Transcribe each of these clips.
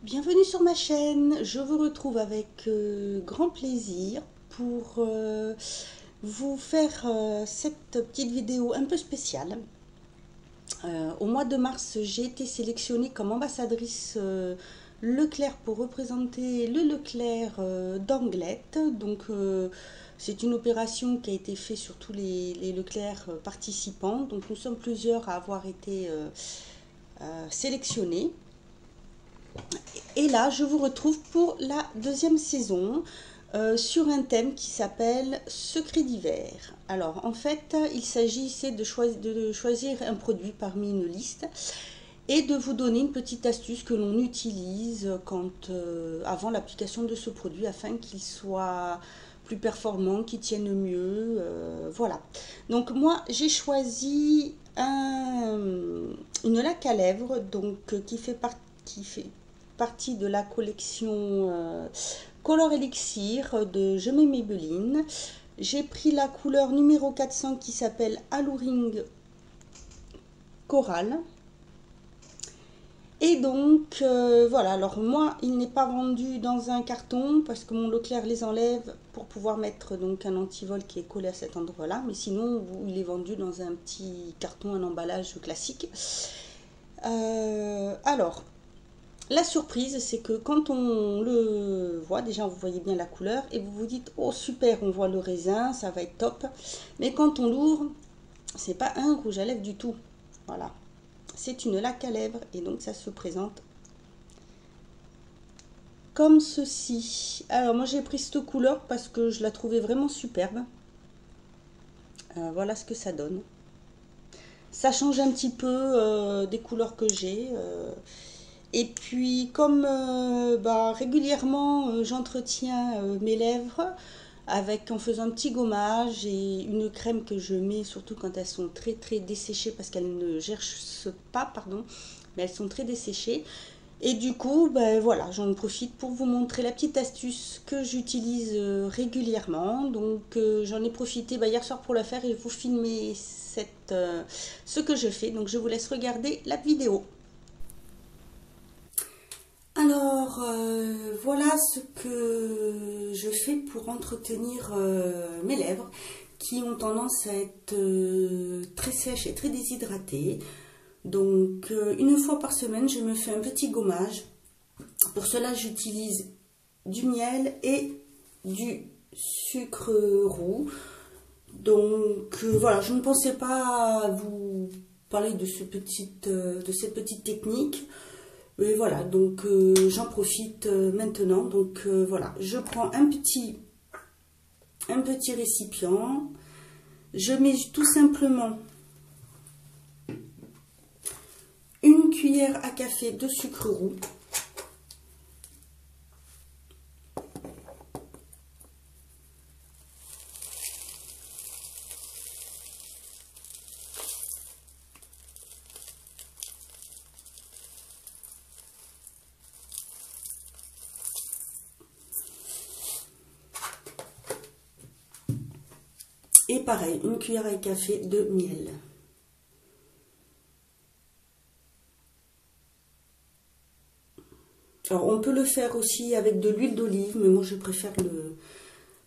Bienvenue sur ma chaîne, je vous retrouve avec grand plaisir pour vous faire cette petite vidéo un peu spéciale. Au mois de mars, j'ai été sélectionnée comme ambassadrice Leclerc pour représenter le Leclerc d'Anglet. Donc c'est une opération qui a été faite sur tous les Leclerc participants. Donc nous sommes plusieurs à avoir été sélectionnés. Et là, je vous retrouve pour la deuxième saison sur un thème qui s'appelle Secret d'hiver. Alors, en fait, il s'agissait de choisir un produit parmi une liste et de vous donner une petite astuce que l'on utilise avant l'application de ce produit afin qu'il soit plus performant, qu'il tienne mieux. Voilà. Donc, moi, j'ai choisi une laque à lèvres qui fait partie de la collection Color Elixir de Je mets Maybelline. J'ai pris la couleur numéro 400 qui s'appelle Alluring Coral. Et donc, voilà, alors moi, il n'est pas vendu dans un carton parce que mon Leclerc les enlève pour pouvoir mettre donc un antivol qui est collé à cet endroit-là. Mais sinon, il est vendu dans un petit carton, un emballage classique. Alors, la surprise, c'est que quand on le voit, déjà vous voyez bien la couleur et vous vous dites, oh super, on voit le raisin, ça va être top. Mais quand on l'ouvre, c'est pas un rouge à lèvres du tout. Voilà. C'est une laque à lèvres et donc ça se présente comme ceci. Alors moi j'ai pris cette couleur parce que je la trouvais vraiment superbe. Voilà ce que ça donne. Ça change un petit peu des couleurs que j'ai. Et puis comme régulièrement j'entretiens mes lèvres en faisant un petit gommage et une crème que je mets surtout quand elles sont très très desséchées parce qu'elles ne gercent pas, pardon, mais elles sont très desséchées. Et du coup, ben voilà, j'en profite pour vous montrer la petite astuce que j'utilise régulièrement. Donc j'en ai profité hier soir pour la faire et vous filmer ce que je fais. Donc je vous laisse regarder la vidéo. Alors, voilà ce que je fais pour entretenir mes lèvres qui ont tendance à être très sèches et très déshydratées. Donc, une fois par semaine, je me fais un petit gommage. Pour cela, j'utilise du miel et du sucre roux. Donc, voilà, je ne pensais pas vous parler de cette petite technique. Et voilà, donc j'en profite maintenant. Donc voilà, je prends un petit récipient. Je mets tout simplement une cuillère à café de sucre roux. Et pareil, une cuillère à café de miel. Alors on peut le faire aussi avec de l'huile d'olive, mais moi je préfère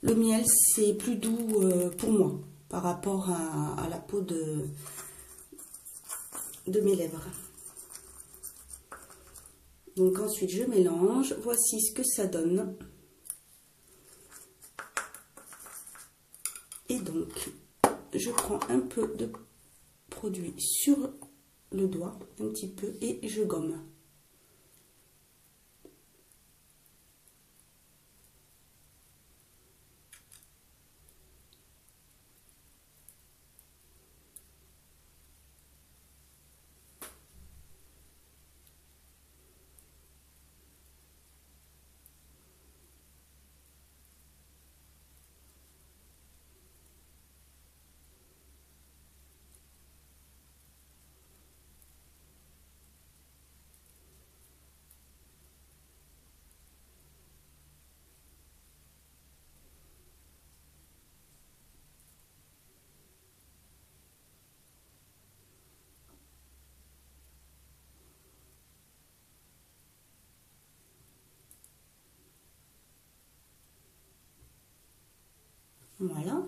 le miel, c'est plus doux pour moi par rapport à la peau de mes lèvres. Donc ensuite je mélange, voici ce que ça donne. Et donc, je prends un peu de produit sur le doigt, un petit peu, et je gomme. Voilà.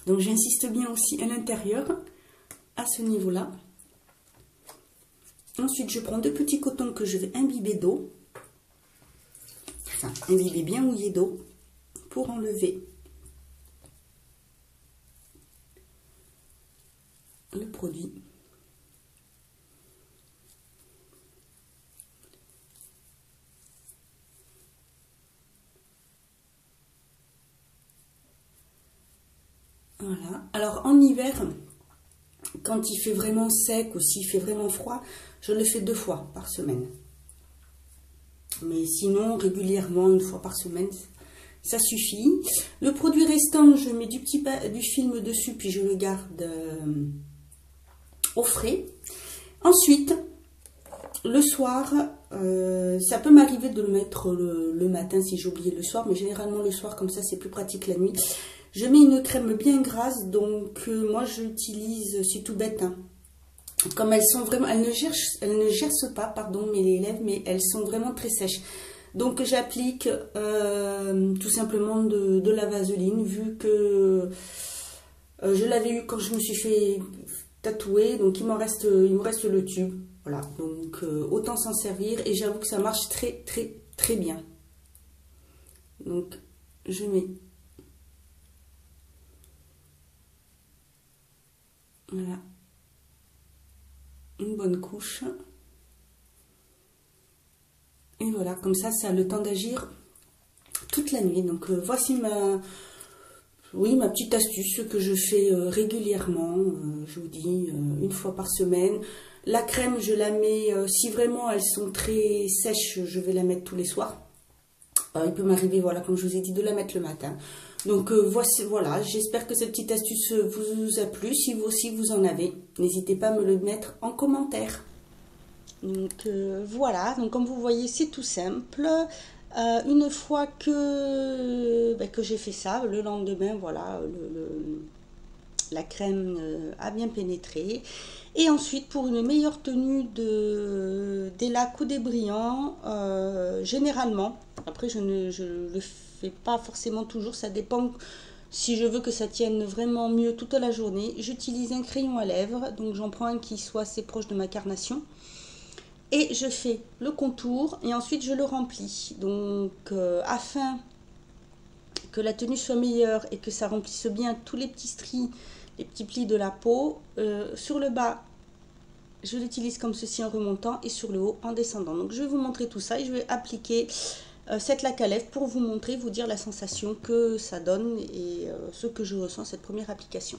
Donc j'insiste bien aussi à l'intérieur, à ce niveau-là. Ensuite, je prends 2 petits cotons que je vais imbiber d'eau. Enfin, imbiber bien mouillé d'eau pour enlever le produit. Voilà. Alors en hiver, quand il fait vraiment sec ou s'il fait vraiment froid, je le fais 2 fois par semaine. Mais sinon, régulièrement, 1 fois par semaine, ça suffit. Le produit restant, je mets du film dessus, puis je le garde au frais. Ensuite, le soir, ça peut m'arriver de le mettre le matin si j'ai oublié le soir, mais généralement le soir, comme ça, c'est plus pratique la nuit. Je mets une crème bien grasse, donc moi j'utilise, c'est tout bête, hein. Comme elles sont vraiment, elles ne gercent pas, pardon, mes lèvres, mais elles sont vraiment très sèches. Donc j'applique tout simplement de la vaseline, vu que je l'avais eu quand je me suis fait tatouer, donc il me reste le tube. Voilà, donc autant s'en servir, et j'avoue que ça marche très très très bien. Donc je mets, voilà, une bonne couche. Et voilà, comme ça a le temps d'agir toute la nuit. Donc voici ma petite astuce que je fais régulièrement. Je vous dis, 1 fois par semaine. La crème, je la mets, si vraiment elles sont très sèches, je vais la mettre tous les soirs. Il peut m'arriver, voilà, comme je vous ai dit, de la mettre le matin. Donc voici, voilà, j'espère que cette petite astuce vous a plu. Si vous aussi vous en avez, n'hésitez pas à me le mettre en commentaire. Donc voilà, donc comme vous voyez, c'est tout simple. Une fois que j'ai fait ça, le lendemain, voilà, la crème a bien pénétré. Et ensuite, pour une meilleure tenue des lacs ou des brillants, généralement, après je ne le fais pas forcément toujours, ça dépend. Si je veux que ça tienne vraiment mieux toute la journée, j'utilise un crayon à lèvres. Donc j'en prends un qui soit assez proche de ma carnation. Et je fais le contour et ensuite je le remplis. Donc afin que la tenue soit meilleure et que ça remplisse bien tous les petits stries, les petits plis de la peau, sur le bas, je l'utilise comme ceci en remontant et sur le haut en descendant. Donc je vais vous montrer tout ça et je vais appliquer cette laque à lèvres pour vous montrer, vous dire la sensation que ça donne et ce que je ressens cette première application.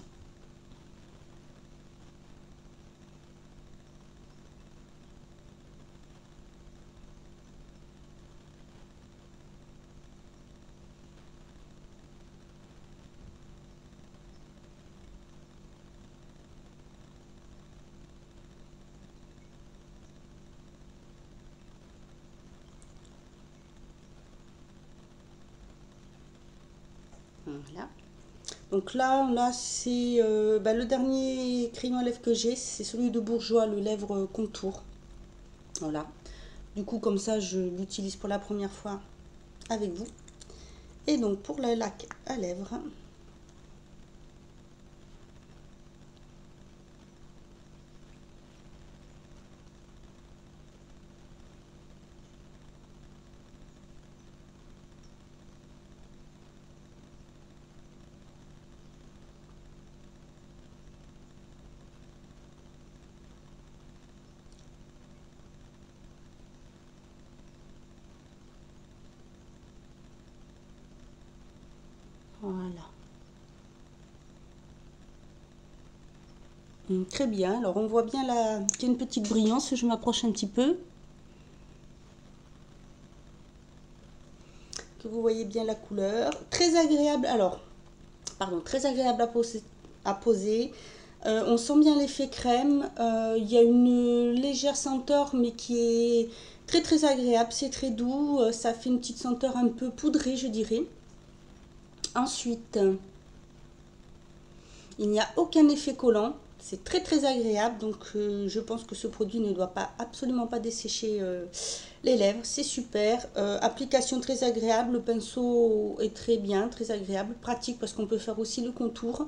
Voilà. Donc là c'est le dernier crayon à lèvres que j'ai, c'est celui de Bourjois, le lèvre contour. Voilà. Du coup, comme ça, je l'utilise pour la première fois avec vous. Et donc, pour la laque à lèvres, voilà. Très bien. Alors, on voit bien qu'il y a une petite brillance. Je m'approche un petit peu. Que vous voyez bien la couleur. Très agréable. Alors, pardon, très agréable à poser. On sent bien l'effet crème. Il y a une légère senteur, mais qui est très très agréable. C'est très doux. Ça fait une petite senteur un peu poudrée, je dirais. Ensuite, il n'y a aucun effet collant. C'est très très agréable, donc je pense que ce produit ne doit pas absolument pas dessécher les lèvres, c'est super. Application très agréable, le pinceau est très bien, très agréable, pratique parce qu'on peut faire aussi le contour.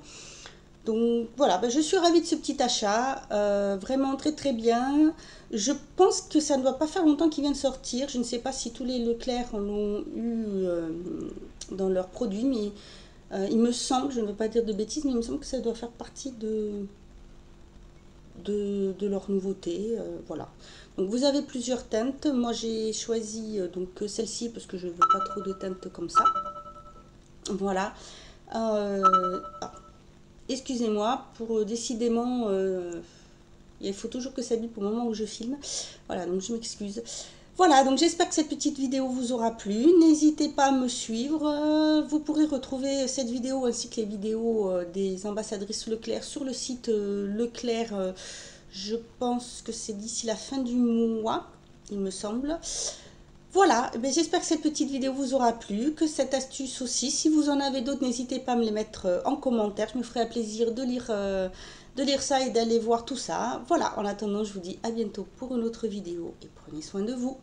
Donc voilà, ben, je suis ravie de ce petit achat, vraiment très très bien. Je pense que ça ne doit pas faire longtemps qu'il vient de sortir. Je ne sais pas si tous les Leclerc en ont eu dans leurs produits, mais il me semble, je ne veux pas dire de bêtises, mais il me semble que ça doit faire partie de leur nouveauté. Voilà. Donc vous avez plusieurs teintes. Moi j'ai choisi donc celle-ci parce que je ne veux pas trop de teintes comme ça. Voilà. Ah, excusez-moi, pour décidément, il faut toujours que ça bipe au moment où je filme. Voilà, donc je m'excuse. Voilà, donc j'espère que cette petite vidéo vous aura plu. N'hésitez pas à me suivre. Vous pourrez retrouver cette vidéo ainsi que les vidéos des ambassadrices Leclerc sur le site Leclerc. Je pense que c'est d'ici la fin du mois, il me semble. Voilà, j'espère que cette petite vidéo vous aura plu, que cette astuce aussi. Si vous en avez d'autres, n'hésitez pas à me les mettre en commentaire. Je me ferai un plaisir de lire ça et d'aller voir tout ça. Voilà, en attendant, je vous dis à bientôt pour une autre vidéo et prenez soin de vous.